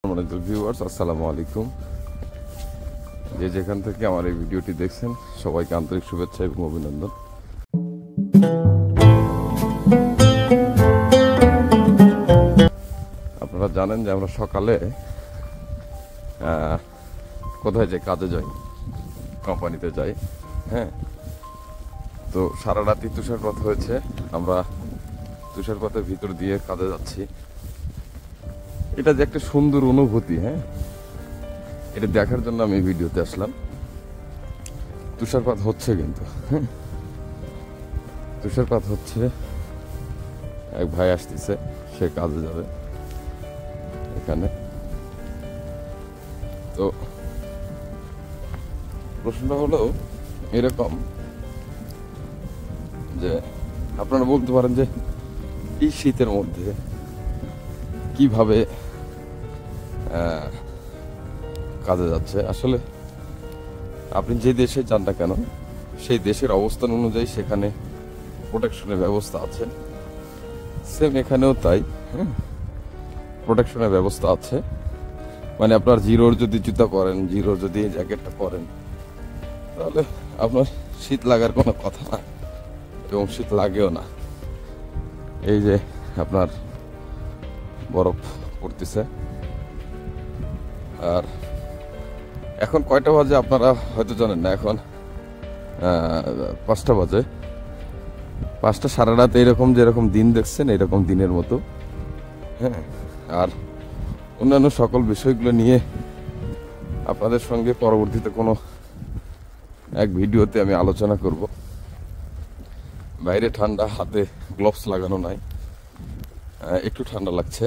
সম্মানিত ভিউয়ার্স, আসসালামু আলাইকুম। যে যেখান থেকে আমার এই ভিডিওটি দেখছেন সবাইকে আন্তরিক শুভেচ্ছা এবং অভিনন্দন। আপনারা জানেন যে আমরা সকালে কোথায় যাই? কাজে যাই, কোম্পানিতে যাই। হ্যাঁ, তো সারা রাতই তুষারপাত হয়েছে। আমরা তুষারপাতের ভিতর দিয়ে কাজে যাচ্ছি। এটা যে একটা সুন্দর অনুভূতি, হ্যাঁ, এটা দেখার জন্য আমি ভিডিওতে আসলাম। তুষারপাত হচ্ছে কিন্তু, হ্যাঁ, তুষারপাত হচ্ছে। এক ভাই আসতেছে, সে কাজে যাবে এখানে। তো প্রশ্নটা হলো এরকম যে আপনারা বলতে পারেন যে এই শীতের মধ্যে কিভাবে কাজে যাচ্ছে। আসলে আপনি যে দেশে যান না কেন, সেই দেশের অবস্থান অনুযায়ী সেখানে প্রোটেকশনের ব্যবস্থা আছে। সেম এখানেও তাই, হ্যাঁ, প্রোটেকশনের ব্যবস্থা আছে। মানে আপনার জিরোর যদি জুতা পরেন, জিরোর যদি জ্যাকেটটা পরেন, তাহলে আপনার শীত লাগার কোনো কথা না, এবং শীত লাগেও না। এই যে আপনার বরফ পড়তেছে। আর এখন কয়টা বাজে আপনারা হয়তো জানেন না। এখন 5টা বাজে। 5টা, সারা রাত এইরকম যেরকম দিন দেখছেন এইরকম দিনের মতো, হ্যাঁ। আর অন্যান্য সকল বিষয়গুলো নিয়ে আপনাদের সঙ্গে পরবর্তীতে কোনো এক ভিডিওতে আমি আলোচনা করব। বাইরে ঠান্ডা, হাতে গ্লোভস লাগানো নাই, একটু ঠান্ডা লাগছে।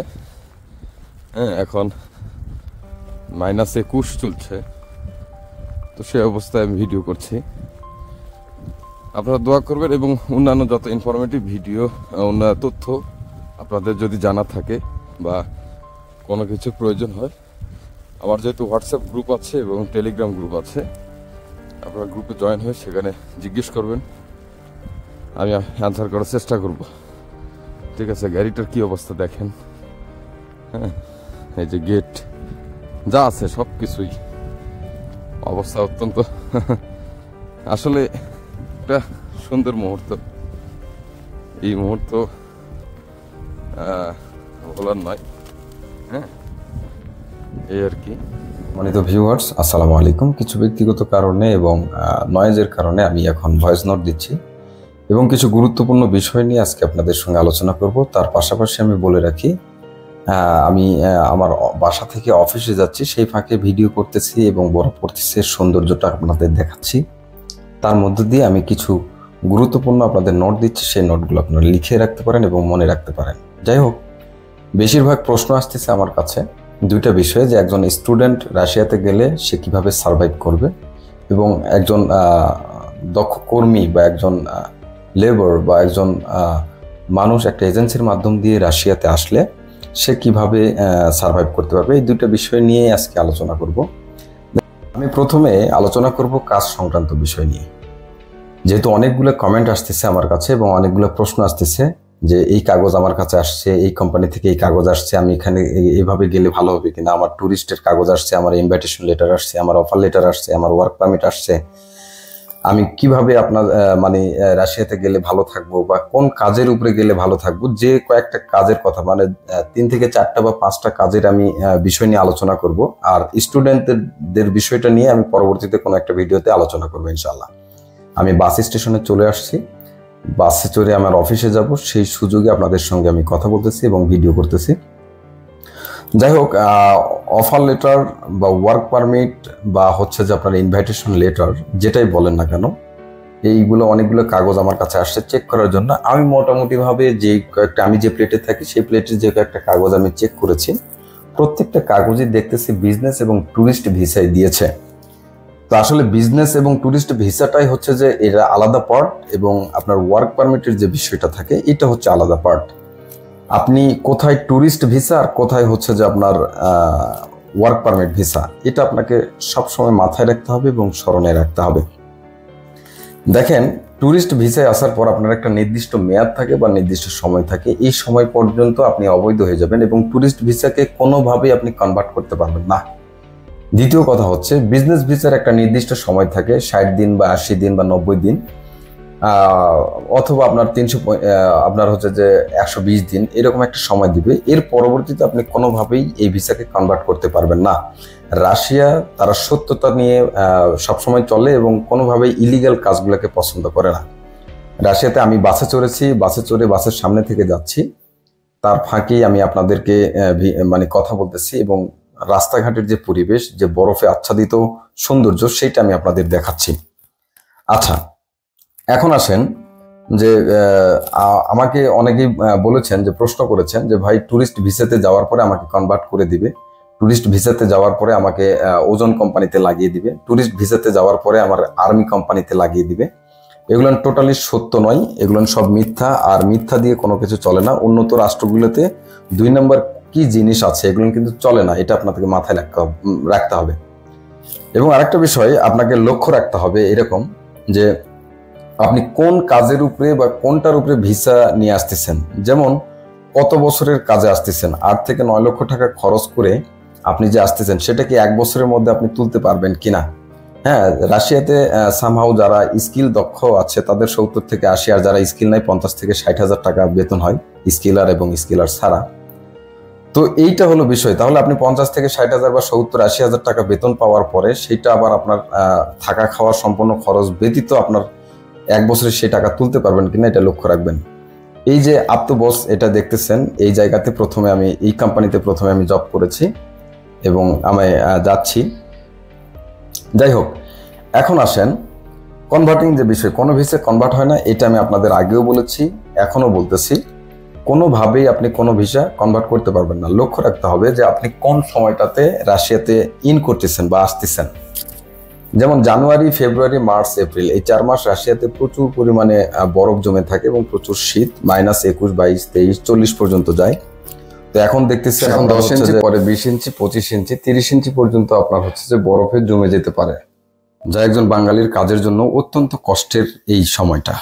হ্যাঁ, এখন -21 চলছে। তো সেই অবস্থায় আমি ভিডিও করছি। আপনারা দোয়া করবেন এবং অন্যান্য যত ইনফরমেটিভ ভিডিও, অন্যান্য তথ্য আপনাদের যদি জানা থাকে বা কোনো কিছু প্রয়োজন হয়, আমার যেহেতু হোয়াটসঅ্যাপ গ্রুপ আছে এবং টেলিগ্রাম গ্রুপ আছে, আপনারা গ্রুপে জয়েন হয়ে সেখানে জিজ্ঞেস করবেন, আমি অ্যান্সার করার চেষ্টা করব। ঠিক আছে? গাড়িটার কি অবস্থা দেখেন, হ্যাঁ, এই যে গেট যা আছে সব কিছুই অবস্থা অত্যন্ত আসলে একটা সুন্দর মুহূর্ত। এই মুহূর্ত বলার নয়, হ্যাঁ, এই আর কি। সম্মানিত ভিউয়ার্স, আসসালামু আলাইকুম। কিছু ব্যক্তিগত কারণে এবং নয়েজের কারণে আমি এখন ভয়েস নোট দিচ্ছি এবং কিছু গুরুত্বপূর্ণ বিষয় নিয়ে আজকে আপনাদের সঙ্গে আলোচনা করব। তার পাশাপাশি আমি বলে রাখি, আমি আমার বাসা থেকে অফিসে যাচ্ছি, সেই ফাঁকে ভিডিও করতেছি এবং বরফ পড়তেছে, সৌন্দর্যটা আপনাদের দেখাচ্ছি। তার মধ্য দিয়ে আমি কিছু গুরুত্বপূর্ণ আপনাদের নোট দিচ্ছি, সেই নোটগুলো আপনারা লিখে রাখতে পারেন এবং মনে রাখতে পারেন। যাই হোক, বেশিরভাগ প্রশ্ন আসতেছে আমার কাছে দুইটা বিষয়ে, যে একজন স্টুডেন্ট রাশিয়াতে গেলে সে কিভাবে সার্ভাইভ করবে, এবং একজন দক্ষ কর্মী বা একজন লেবার বা একজন মানুষ একটা এজেন্সির মাধ্যম দিয়ে রাশিয়াতে আসলে সে কিভাবে সার্ভাইভ করতে পারবে। এই দুইটা বিষয় নিয়ে আজকে আলোচনা করব। আমি প্রথমে আলোচনা করব কাজ সংক্রান্ত বিষয় নিয়ে। যেহেতু অনেকগুলো কমেন্ট আসতেছে আমার কাছে এবং অনেকগুলো প্রশ্ন আসতেছে যে এই কাগজ আমার কাছে আসছে, এই কোম্পানি থেকে এই কাগজ আসছে, আমি এখানে এইভাবে গেলে ভালো হবে কিনা, আমার ট্যুরিস্টের কাগজ আসছে, আমার ইনভাইটেশন লেটার আসছে, আমার অফার লেটার আসছে, আমার ওয়ার্ক পারমিট আসছে, আমি কিভাবে আপনার রাশিয়াতে গেলে ভালো থাকবো বা কোন কাজের উপরে গেলে ভালো থাকবো, যে কয়েকটা কাজের কথা, মানে 3 থেকে 4টা বা 5টা কাজের আমি বিষয় নিয়ে আলোচনা করব। আর স্টুডেন্টদের বিষয়টা নিয়ে আমি পরবর্তীতে কোনো একটা ভিডিওতে আলোচনা করবো ইনশাল্লাহ। আমি বাস স্টেশনে চলে আসছি, বাসে চড়ে আমার অফিসে যাব, সেই সুযোগে আপনাদের সঙ্গে আমি কথা বলতেছি এবং ভিডিও করতেছি। যাই হোক, অফার লেটার বা ওয়ার্ক পারমিট বা হচ্ছে যে আপনার ইনভাইটেশন লেটার, যেটাই বলেন না কেন, এইগুলো অনেকগুলো কাগজ আমার কাছে আসছে চেক করার জন্য। আমি মোটামুটিভাবে যে কয়েকটা, আমি যে প্লেটে থাকি সেই প্লেটের যে কয়েকটা কাগজ আমি চেক করেছি, প্রত্যেকটা কাগজই দেখতেছি বিজনেস এবং ট্যুরিস্ট ভিসায় দিয়েছে। তো আসলে বিজনেস এবং ট্যুরিস্ট ভিসাটাই হচ্ছে যে এরা আলাদা পার্ট, এবং আপনার ওয়ার্ক পারমিটের যে বিষয়টা থাকে এটা হচ্ছে আলাদা পার্ট। আপনি কোথায় ট্যুরিস্ট ভিসা আর কোথায় হচ্ছে যে আপনার ওয়ার্ক পারমিট ভিসা, এটা আপনাকে সবসময় মাথায় রাখতে হবে এবং স্মরণে রাখতে হবে। দেখেন, ট্যুরিস্ট ভিসায় আসার পর আপনার একটা নির্দিষ্ট মেয়াদ থাকে বা নির্দিষ্ট সময় থাকে, এই সময় পর্যন্ত আপনি অবৈধ হয়ে যাবেন এবং ট্যুরিস্ট ভিসাকে কোনোভাবেই আপনি কনভার্ট করতে পারবেন না। দ্বিতীয় কথা হচ্ছে বিজনেস ভিসার একটা নির্দিষ্ট সময় থাকে, 60 দিন বা 80 দিন বা 90 দিন, অথবা আপনার 300 আপনার হচ্ছে যে 120 দিন, এরকম একটা সময় দিবে। এর পরবর্তীতে আপনি কোনোভাবেই এই ভিসাকে কনভার্ট করতে পারবেন না। রাশিয়া তারা সত্যতা নিয়ে সবসময় চলে এবং কোনোভাবেই ইলিগাল কাজগুলোকে পছন্দ করে না। রাশিয়াতে আমি বাসে চড়েছি, বাসে চড়ে বাসের সামনে থেকে যাচ্ছি, তার ফাঁকেই আমি আপনাদেরকে মানে কথা বলতেছি এবং রাস্তাঘাটের যে পরিবেশ, যে বরফে আচ্ছাদিত সৌন্দর্য, সেটা আমি আপনাদের দেখাচ্ছি। আচ্ছা, এখন আসেন যে আমাকে অনেকেই বলেছেন, যে প্রশ্ন করেছেন যে ভাই ট্যুরিস্ট ভিসাতে যাওয়ার পরে আমাকে কনভার্ট করে দিবে, ট্যুরিস্ট ভিসাতে যাওয়ার পরে আমাকে ওজন কোম্পানিতে লাগিয়ে দিবে, ট্যুরিস্ট ভিসাতে যাওয়ার পরে আমার আর্মি কোম্পানিতে লাগিয়ে দিবে। এগুলো টোটালি সত্য নয়, এগুলো সব মিথ্যা। আর মিথ্যা দিয়ে কোনো কিছু চলে না। উন্নত রাষ্ট্রগুলোতে 2 নম্বর কি জিনিস আছে এগুলো কিন্তু চলে না, এটা আপনাকে মাথায় রাখতে হবে। এবং আরেকটা বিষয় আপনাকে লক্ষ্য রাখতে হবে এরকম, যে আপনি কোন কাজের উপরে বা কোনটার উপরে ভিসা নিয়ে আসতেছেন। যেমন কত বছরের কাজে আসতেছেন, 8 থেকে 9 লক্ষ টাকা খরচ করে আপনি যে আসতেছেন, সেটা কি 1 বছরের মধ্যে আপনি তুলতে পারবেন কিনা। হ্যাঁ, রাশিয়াতে সামহাউ যারা স্কিল দক্ষ আছে তাদের 70 থেকে 80, আর যারা স্কিল নাই 50 থেকে 60 হাজার টাকা বেতন হয়, স্কিলার এবং স্কিলার ছাড়া। তো এইটা হলো বিষয়। তাহলে আপনি 50 থেকে 60 হাজার বা 70-80 হাজার টাকা বেতন পাওয়ার পরে সেটা আবার আপনার থাকা খাওয়ার সম্পূর্ণ খরচ ব্যতীত আপনার 1 বছরে সেই টাকা তুলতে পারবেন কিনা, এটা লক্ষ্য রাখবেন। এই যে আপ্তবস এটা দেখতেছেন, এই জায়গাতে এই কোম্পানিতে প্রথমে আমি জব করেছি এবং আমি যাচ্ছি। যাই হোক, এখন আসেন কনভার্টিং যে বিষয়, কোনো ভিসা কনভার্ট হয় না, এটা আমি আপনাদের আগেও বলেছি, এখনো বলতেছি। কোনোভাবেই আপনি কোনো ভিসা কনভার্ট করতে পারবেন না। লক্ষ্য রাখতে হবে যে আপনি কোন সময়টাতে রাশিয়াতে ইন করতেছেন বা আসতেছেন। যেমন জানুয়ারি, ফেব্রুয়ারি, মার্চ, এপ্রিল, এই 4 মাস রাশিয়াতে প্রচুর পরিমাণে বরফ জমে থাকে এবং প্রচুর শীত, -21, -22, -23, 40 পর্যন্ত যায়। তো এখন দেখতেছি এখন 10 ইঞ্চি, পরে 20 ইঞ্চি, 25 ইঞ্চি, 30 ইঞ্চি পর্যন্ত আপনার হচ্ছে যে বরফে জমে যেতে পারে, যা একজন বাঙালির কাজের জন্য অত্যন্ত কষ্টের। এই সময়টা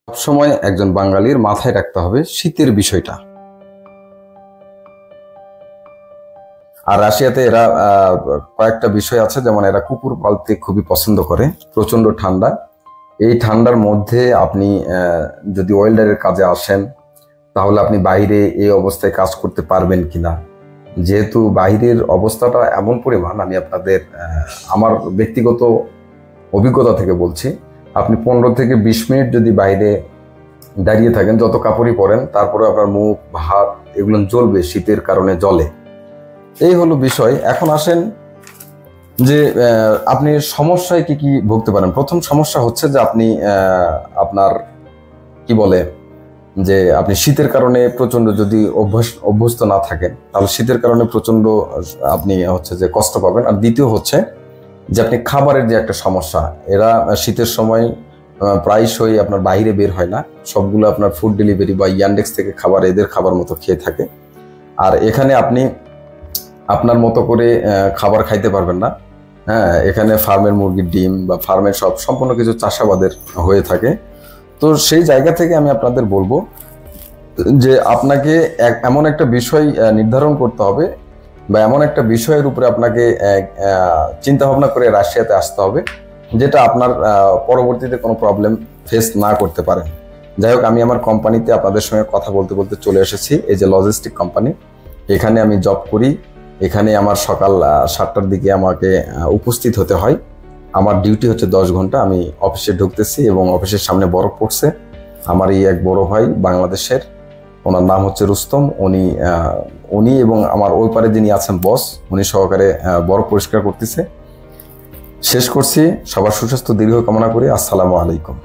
সবসময় একজন বাঙালির মাথায় রাখতে হবে শীতের বিষয়টা। আর রাশিয়াতে এরা কয়েকটা বিষয় আছে, যেমন এরা কুকুর পালতে খুবই পছন্দ করে। প্রচন্ড ঠান্ডা, এই ঠান্ডার মধ্যে আপনি যদি ওয়েল্ডারের কাজে আসেন তাহলে আপনি বাইরে এই অবস্থায় কাজ করতে পারবেন কিনা। যেহেতু বাইরের অবস্থাটা এমন পরিমাণ, আমি আপনাদের আমার ব্যক্তিগত অভিজ্ঞতা থেকে বলছি, আপনি 15 থেকে 20 মিনিট যদি বাইরে দাঁড়িয়ে থাকেন, যত কাপড়ই পরেন, তারপরে আপনার মুখ হাত এগুলো জ্বলবে, শীতের কারণে জ্বলে। এই হলো বিষয়। এখন আসেন যে আপনি সমস্যায় কি কি ভুগতে পারেন। প্রথম সমস্যা হচ্ছে যে আপনি আপনার কি বলে যে আপনি শীতের কারণে প্রচন্ড যদি অভ্যস্ত না থাকেন, তাহলে শীতের কারণে প্রচন্ড আপনি হচ্ছে যে কষ্ট পাবেন। আর দ্বিতীয় হচ্ছে যে আপনি খাবারের যে একটা সমস্যা, এরা শীতের সময় প্রায়শই আপনার বাইরে বের হয় না, সবগুলো আপনার ফুড ডেলিভারি বা ইয়ান্ডেক্স থেকে খাবার এদের খাবার মতো খেয়ে থাকে। আর এখানে আপনি আপনার মতো করে খাবার খাইতে পারবেন না। হ্যাঁ, এখানে ফার্মের মুরগির ডিম বা ফার্মের সম্পূর্ণ কিছু চাষাবাদের হয়ে থাকে। তো সেই জায়গা থেকে আমি আপনাদের বলবো যে আপনাকে এমন একটা বিষয় নির্ধারণ করতে হবে বা এমন একটা বিষয়ের উপরে আপনাকে চিন্তা ভাবনা করে রাশিয়াতে আসতে হবে, যেটা আপনার পরবর্তীতে কোনো প্রবলেম ফেস না করতে পারেন। যাই হোক, আমি আমার কোম্পানিতে আপনাদের সঙ্গে কথা বলতে বলতে চলে এসেছি। এই যে লজিস্টিক কোম্পানি, এখানে আমি জব করি। এখানে আমার সকাল 7টার দিকে আমাকে উপস্থিত হতে হয়। আমার ডিউটি হচ্ছে 10 ঘন্টা। আমি অফিসে ঢুকতেছি এবং অফিসের সামনে বরফ পড়ছে। আমার এই এক বড় ভাই বাংলাদেশের, ওনার নাম হচ্ছে রুস্তম। উনি এবং আমার ওই পারে যিনি আছেন বস, উনি সহকারে বরফ পরিষ্কার করতেছে। শেষ করছি। সবার সুস্বাস্থ্য দীর্ঘ কামনা করি। আসসালামু আলাইকুম।